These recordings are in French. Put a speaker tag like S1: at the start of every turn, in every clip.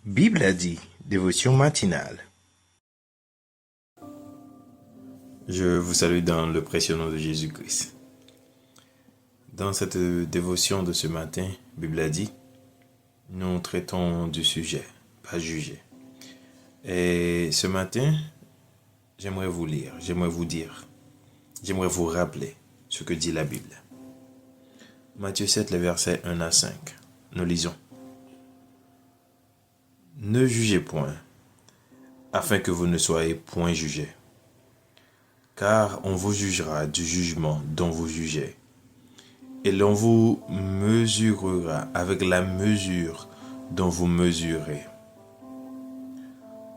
S1: Bible a dit, dévotion matinale. Je vous salue dans le précieux nom de Jésus-Christ. Dans cette dévotion de ce matin, Bible a dit, nous traitons du sujet, pas juger. Et ce matin, j'aimerais vous lire, j'aimerais vous rappeler ce que dit la Bible. Matthieu 7, les versets 1 à 5. Nous lisons. Ne jugez point, afin que vous ne soyez point jugés. Car on vous jugera du jugement dont vous jugez, et l'on vous mesurera avec la mesure dont vous mesurez.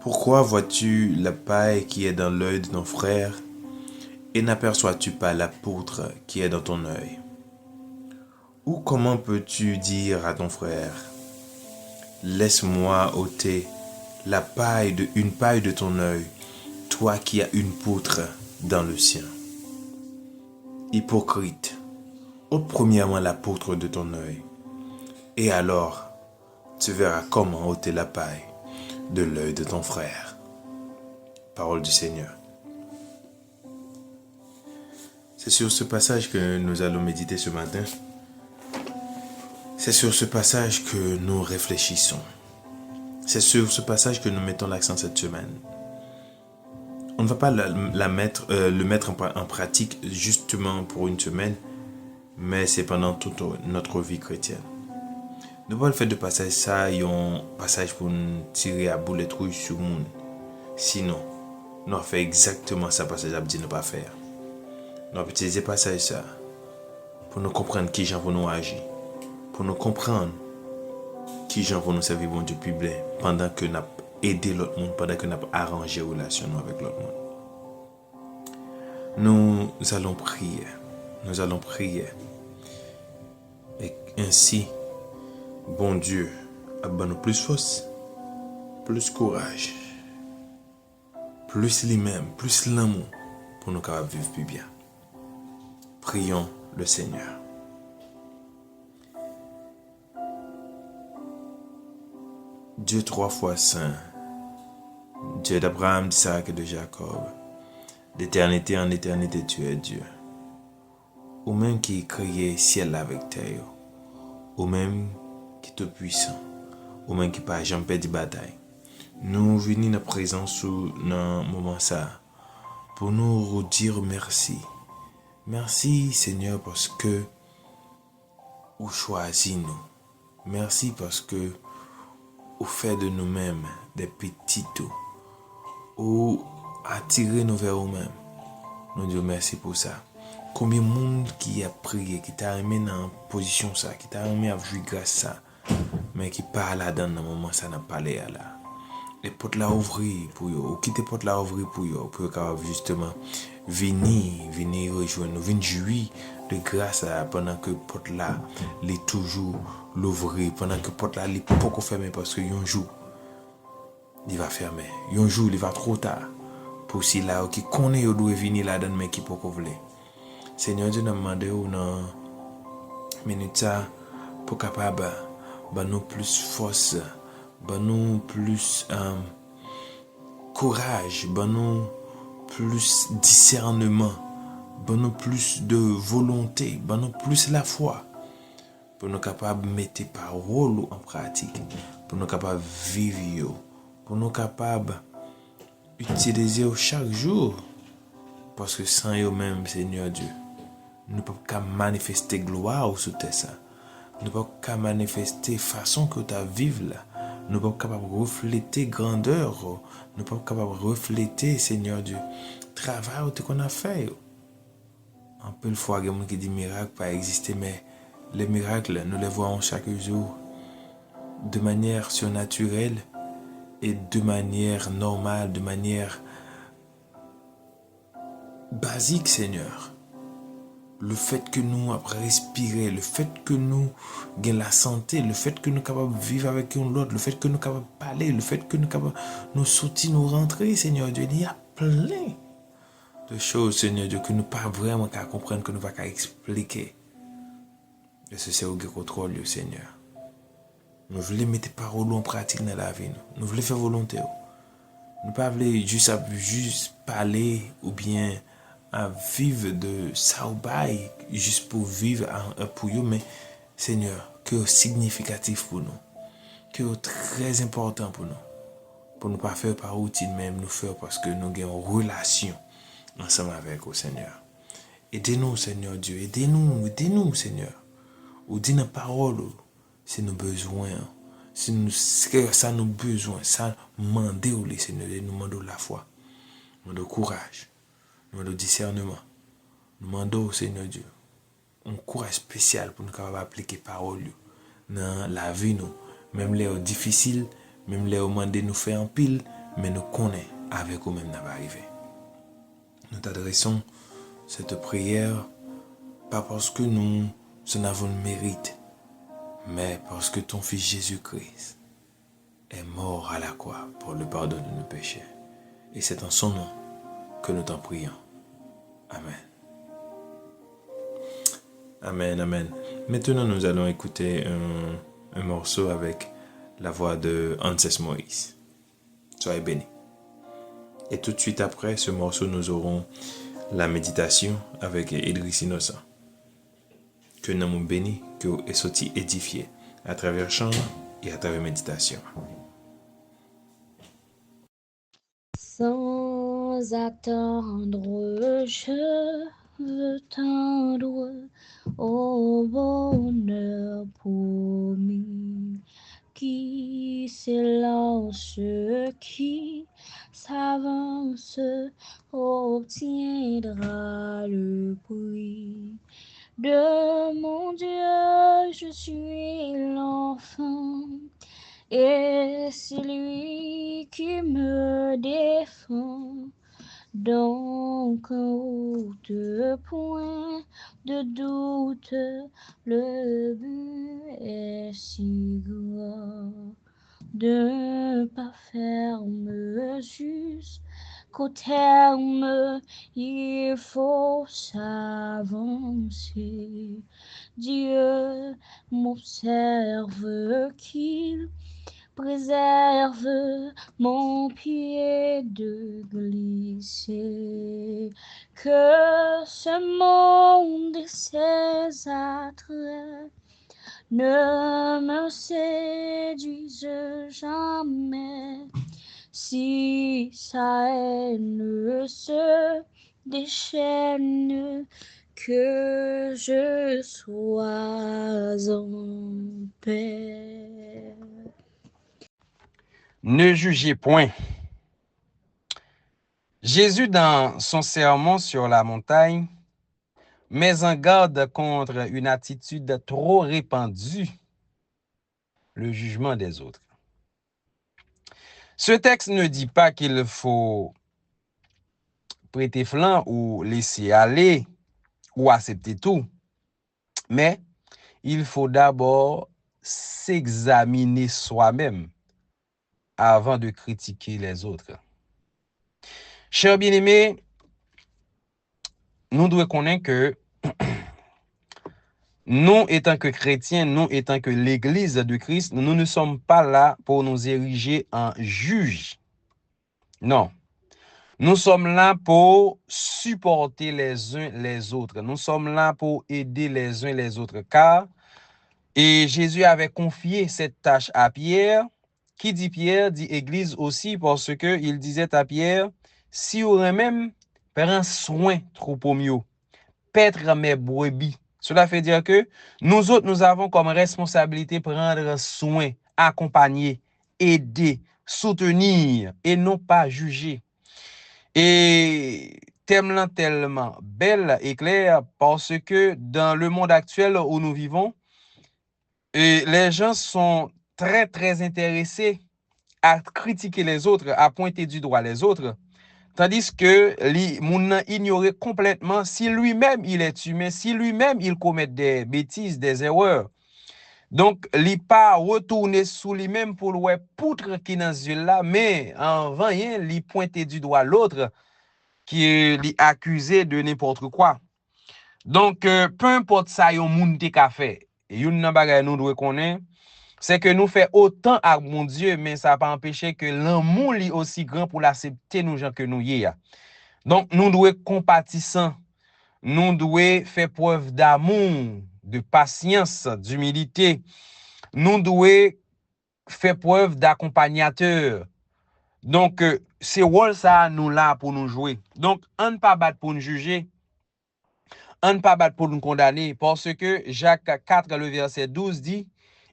S1: Pourquoi vois-tu la paille qui est dans l'œil de ton frère, et n'aperçois-tu pas la poutre qui est dans ton œil? Ou comment peux-tu dire à ton frère, laisse-moi ôter une paille de ton œil, toi qui as une poutre dans le sien? Hypocrite, ôte premièrement la poutre de ton œil, et alors tu verras comment ôter la paille de l'œil de ton frère. Parole du Seigneur. C'est sur ce passage que nous allons méditer ce matin. C'est sur ce passage que nous réfléchissons. C'est sur ce passage que nous mettons l'accent cette semaine. On ne va pas le mettre en pratique justement pour une semaine, mais c'est pendant toute notre vie chrétienne. Nous pas le fait de passer ça, un passage pour nous tirer à boulet rouge sur le monde. Sinon, nous avons fait exactement ça parce que nous dit ne pas faire. Nous avons utilisé passage ça pour nous comprendre qui j'en pour nous agir, pour nous comprendre qui j'en pour nous servir bon Dieu public pendant que nous avons aidé l'autre monde, pendant que nous avons arrangé la relation avec l'autre monde. Nous allons prier. Et ainsi, bon Dieu, abonne-nous plus force, plus courage, plus lui-même, plus l'amour pour nous capables vivre plus bien. Prions le Seigneur. Dieu trois fois saint, Dieu d'Abraham, d'Isaac et de Jacob, d'éternité en éternité tu es Dieu. Ou même qui créé ciel avec terre, ou même qui te puissant, ou même qui pas jamais perdu bataille. Nous venons dans présence sous un moment ça pour nous redire merci. Merci Seigneur parce que vous choisissez nous. Merci parce que vous faites de nous-mêmes des petits tout. Ou attirez nous vers vous-mêmes. Nous disons merci pour ça. Combien de monde qui a prié, qui t'a amené dans position ça, qui t'a amené à jouir grâce ça, mais qui parle là-dedans dans le moment ça n'a pas l'air là. Les portes là ouvrir pour eux, ou quitter portes là ouvrir pour eux, pour capable justement venir rejoindre nous, venir jouir de grâce pendant que porte là les toujours l'ouvrir, pendant que porte là les pas fermer parce que un jour il va fermer, un jour il va trop tard pour si là qui connaît il doit venir là-dedans mais qui pas voulait. Seigneur Dieu nous demande dans minute ça pour capable nous plus force, nous plus courage, nous plus discernement, nous plus de volonté, nous plus la foi pour nous capables de mettre paroles en pratique, pour nous capables de vivre, pour nous capables d'utiliser chaque jour parce que sans eux même Seigneur Dieu nous ne pouvons pas manifester gloire sur terre ça. Nous ne pouvons pas manifester façon que tu as vivre là. Nous ne pouvons pas refléter grandeur. Nous ne pouvons pas refléter Seigneur Dieu travail qu'on a fait. Un peu de fois il y a des gens qui disent miracle pas exister mais les miracles nous les voyons chaque jour de manière surnaturelle et de manière normale, de manière basique Seigneur. Le fait que nous après respirer, le fait que nous gagnons la santé, le fait que nous sommes capables de vivre avec l'autre, le fait que nous sommes capables de parler, le fait que nous sommes capables de nous sortir, nous rentrer, Seigneur Dieu, il y a plein de choses, Seigneur Dieu, que nous ne pouvons pas vraiment comprendre, que nous ne pouvons pas expliquer. Et c'est au contrôle, Seigneur. Nous voulons mettre parole en pratique dans la vie. Nous voulons faire volonté. Nous ne pas juste parler ou bien à vivre de ça ou bail juste pour vivre pour vous, mais Seigneur, que significatif pour nous, que très important pour nous pas faire par routine même, nous faire parce que nous avons une relation ensemble avec vous, Seigneur. Aidez-nous, Seigneur Dieu, aidez-nous, Seigneur. Ou dis nos paroles, si nous besoin, si nous, ça nous besoin, ça mandez au Seigneur, nous demandons la foi, nous demandons courage, nous demandons discernement, nous demandons au Seigneur Dieu un courage spécial pour nous capables appliquer parole dans la vie nous, même les difficiles, même les moments de nous faire en pile, mais nous connaissons avec vous même va arriver. Nous t'adressons cette prière pas parce que nous en avons le mérite, mais parce que ton Fils Jésus-Christ est mort à la croix pour le pardon de nos péchés. Et c'est en son nom que nous t'en prions. Amen. Amen, amen. Maintenant, nous allons écouter un morceau avec la voix de Anses Moïse. Soyez bénis. Et tout de suite après ce morceau, nous aurons la méditation avec Idriss Innocent. Que nous sommes bénis, que nous sommes édifiés à travers chant et à travers méditation.
S2: Sans attendre, je veux tendre au bonheur promis, qui s'élance, qui s'avance, obtiendra le prix. De mon Dieu, je suis l'enfant, et c'est lui qui me défend. Donc, route, point de doute, le but est si grand de ne pas faire jusqu'au terme, il faut s'avancer. Dieu m'observe qu'il préserve mon pied de glisser. Que ce monde et ses attraits ne me séduisent jamais. Si sa haine se déchaîne, que je sois en paix.
S3: Ne jugez point. Jésus, dans son sermon sur la montagne, met en garde contre une attitude trop répandue, le jugement des autres. Ce texte ne dit pas qu'il faut prêter flanc ou laisser aller ou accepter tout, mais il faut d'abord s'examiner soi-même avant de critiquer les autres. Chers bien-aimés, nous devons connaître que nous, étant que chrétiens, nous, étant que l'Église de Christ, nous ne sommes pas là pour nous ériger en juges. Non. Nous sommes là pour supporter les uns les autres. Nous sommes là pour aider les uns les autres. Car, et Jésus avait confié cette tâche à Pierre. Qui dit Pierre, dit Église aussi, parce que il disait à Pierre, si vous même prends soin troupeau mieux, paître mes brebis. Cela fait dire que nous autres, nous avons comme responsabilité prendre soin, accompagner, aider, soutenir et non pas juger. Et thème tellement belle et clair parce que dans le monde actuel où nous vivons, les gens sont très, très intéressés à critiquer les autres, à pointer du doigt les autres. Tandis que moun ignorait complètement si lui-même il est humain, si lui-même il commet des bêtises, des erreurs. Donc, il pas retourner sous lui-même pour le poutre qui dans ce là, mais en vain, il pointer du doigt l'autre qui est accusé de n'importe quoi. Donc, peu importe ça, yon moun te ka fait. Yon nan bagay nou dwe konnen, c'est que nous fait autant à mon Dieu, mais ça n'a pas empêché que l'amour est aussi grand pour l'accepter nous gens que nous y est. Donc, nous devons être compatissants, nous devons faire preuve d'amour, de patience, d'humilité, nous devons faire preuve d'accompagnateur. Donc, c'est rôle ça nous là pour nous jouer. Donc, on ne pas battre pour nous juger, on ne pas battre pour nous condamner, parce que Jacques 4, le verset 12 dit,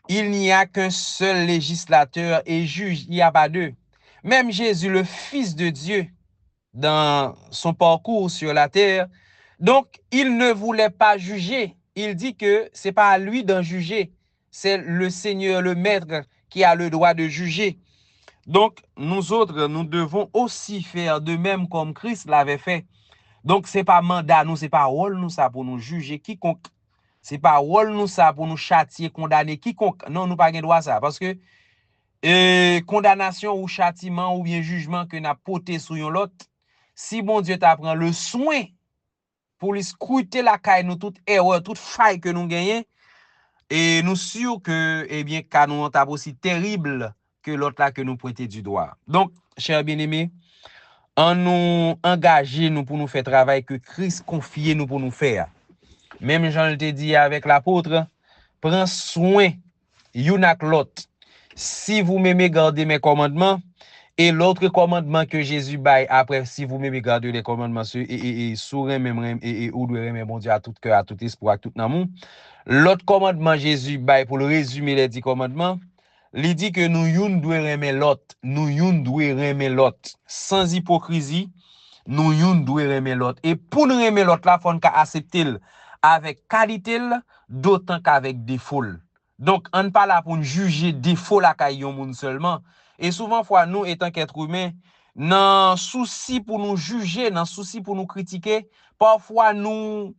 S3: il n'y a qu'un seul législateur et juge, il n'y a pas deux. Même Jésus, le Fils de Dieu, dans son parcours sur la terre, donc il ne voulait pas juger. Il dit que c'est pas à lui d'en juger, c'est le Seigneur, le Maître, qui a le droit de juger. Donc, nous autres, nous devons aussi faire de même comme Christ l'avait fait. Donc, c'est pas mandat nous, c'est pas rôle nous ça pour nous juger quiconque. C'est pas rôle nous ça pour nous châtier, condamner quiconque. Non, nous pas gain droit ça parce que condamnation ou châtiment ou bien jugement que n'a porté sur yon l'autre, si bon Dieu t'apprend le soin pour lui scruter la caille nous toute erreur, toute faille que nous gagnons, et nous sûr que eh bien qu'à nous t'a aussi terrible que l'autre là que nous pointer du doigt. Donc, chers bien-aimés, en nous engager nous pour nous faire travail que Christ confie nous pour nous faire. Même Jean le dit avec l'apôtre, prends soin yon ak l'autre. Si vous m'aimez, gardez mes commandements. Et l'autre commandement que Jésus baille après, si vous m'aimez, gardez les commandements et sourire même et ou doit aimer mon Dieu à tout cœur, à tout espoir, à tout amour. L'autre commandement Jésus baille pour le résumer les 10 commandements, il dit que nous yon doit aimer l'autre, nous yon doit aimer l'autre sans hypocrisie, nous yon doit aimer l'autre. Et pour nous aimer l'autre là, faut qu'on accepte avec qualité, d'autant qu'avec défaut. Donc, on ne pas là pour juger défaut la caillon moun seulement. Et souvent, fois nous, étant qu'être humain, dans souci pour nous juger, dans souci pour nous critiquer, parfois nous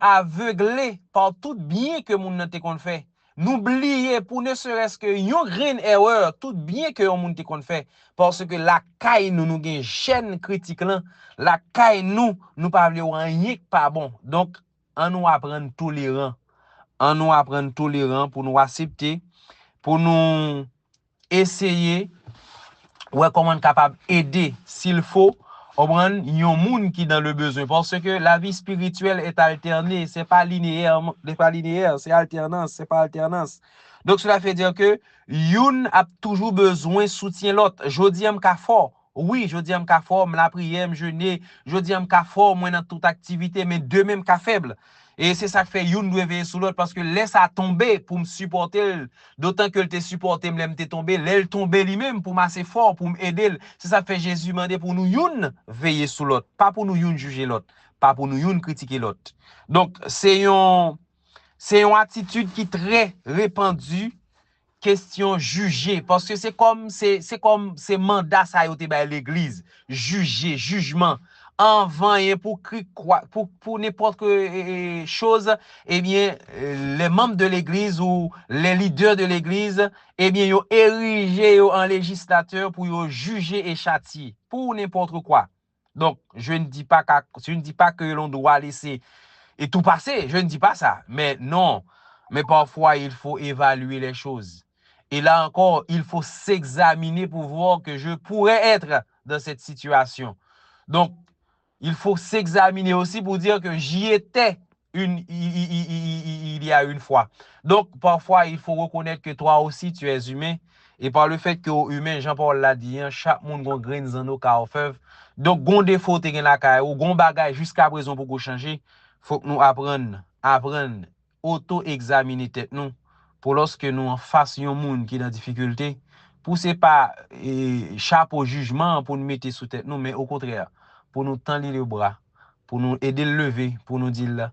S3: aveugler par tout bien que moun nan te kon fait. Nous oublier pour ne serait-ce que yon grain erreur, tout bien que yon moun te kon fait. Parce que la caille nous gen chaîne critique là, la caille nous pas vle rien pas bon. Donc, on nous apprendre tolérant. On nous apprendre tolérant pour nous accepter, pour nous essayer ouais comment capable aider s'il faut on prend yon moun qui dans le besoin parce que la vie spirituelle est alternée, c'est pas linéaire, c'est alternance, c'est pas alternance. Donc cela fait dire que yon a toujours besoin soutien l'autre. Jodi am ka fort. Oui, jodi am ka fort, la prière, jeûner, jodi am ka fort moi dans toute activité mais deux même ka faible. Et c'est ça qui fait yon doit veiller sur l'autre parce que laisse à tomber pour me supporter, d'autant que te supporter me te tomber, l'elle tomber lui-même pour m'asser fort pour m'aider. C'est ça qui fait Jésus mandé pour nous yon veiller sur l'autre, pas pour nous yon juger l'autre, pas pour nous yon critiquer l'autre. Donc c'est une attitude qui est très répandue question juger parce que c'est comme c'est mandat ça yote ba l'église, juger, jugement. Avant et pour n'importe quelle chose, eh bien, les membres de l'église ou les leaders de l'église, eh bien, ils ont érigé en législateur pour ils juger et châtier pour n'importe quoi. Donc, je ne dis pas que l'on doit laisser et tout passer. Je ne dis pas ça. Mais non. Mais parfois, il faut évaluer les choses. Et là encore, il faut s'examiner pour voir que je pourrais être dans cette situation. Donc, il faut s'examiner aussi pour dire que j'y étais il y a une fois. Donc, parfois, il faut reconnaître que toi aussi, tu es humain. Et par le fait que humain, Jean-Paul l'a dit, chaque monde a grain dans nos cas fève. Donc, gon défaut te gen la ka ou gon bagay jusqu'à présent pour changer, faut que nous apprendre auto-examiner tête nous pour lorsque nous en fassions monde qui est dans difficulté, pousser pas chapeau jugement pour nous mettre sous tête nous, mais au contraire, pour nous tendre le bras, pour nous aider à lever, pour nous dire,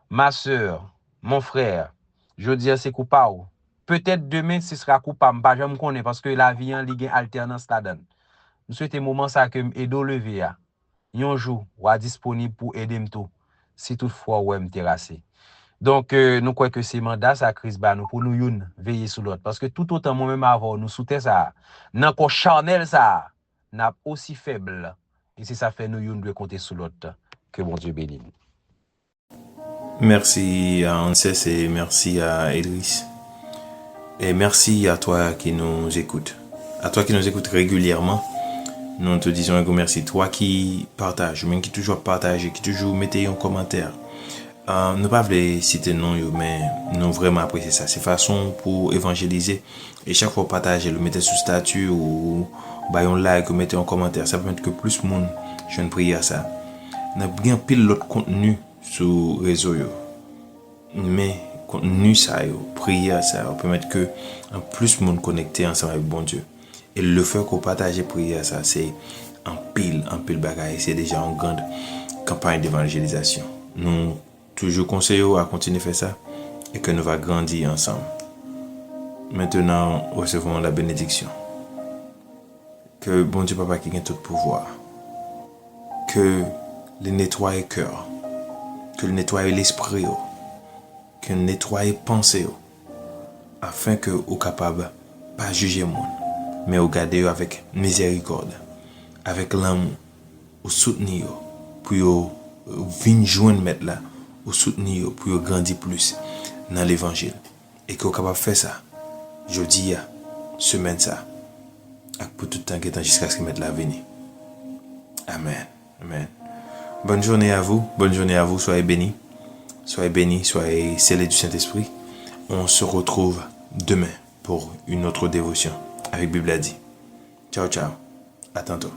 S3: ma soeur, mon frère, je dis c'est coupable. Peut-être demain, ce sera coupable. Je me connais parce que la vie en ligue alternance là-dedans. Nous souhaitons moment ça que m'aider à lever. Un jour, ou à disponible pour aider m'tou. Si toutefois, ou me terrasser. Donc, nous croyons que c'est mandat, ça crise nous pour nous youn veiller sur l'autre. Parce que tout autant moi-même avant, nous soutenons ça. Nan ko charnel ça, n'a aussi faible. Et c'est ça fait nous youn doit compter sur l'autre. Que bon Dieu bénisse.
S1: Merci à Anses et merci à Elris. Et merci à toi qui nous écoutes. À toi qui nous écoutes régulièrement. Nous te disons un gros merci. Toi qui partages, même qui toujours partage, qui toujours mettez un commentaire. Nous pas voulons citer non, mais nous vraiment apprécier ça. C'est façon pour évangéliser. Et chaque fois partager, le mettez sous statut ou bah un like ou mettez un commentaire. Ça permet que plus de monde je ne prie à ça. Nous avons bien pile l'autre contenu sur les réseaux. Mais contenu ça, prière ça, permettre que en plus de monde connecté ensemble avec bon Dieu. Et le fait qu'on partage prière ça, c'est en pile bagaille. C'est déjà une grande campagne d'évangélisation. Nous toujours conseillons à continuer à faire ça et que nous va grandir ensemble. Maintenant, recevons la bénédiction. Que bon Dieu Papa qui a tout pouvoir, que le nettoie le cœur, que le nettoie l'esprit, que le nettoie les pensées, afin que vous capable pas juger le monde, mais vous garder avec miséricorde, avec l'amour, vous soutenir pour venir joindre mettre là, vous soutenir pour grandir plus dans l'évangile et que vous capable faire ça. Jeudi, semaine ça, pour tout le temps qui est jusqu'à ce que mettre la venir. Amen. Amen. Bonne journée à vous. Bonne journée à vous. Soyez bénis. Soyez bénis. Soyez scellés du Saint-Esprit. On se retrouve demain pour une autre dévotion avec Bible a dit. Ciao, ciao. À tantôt.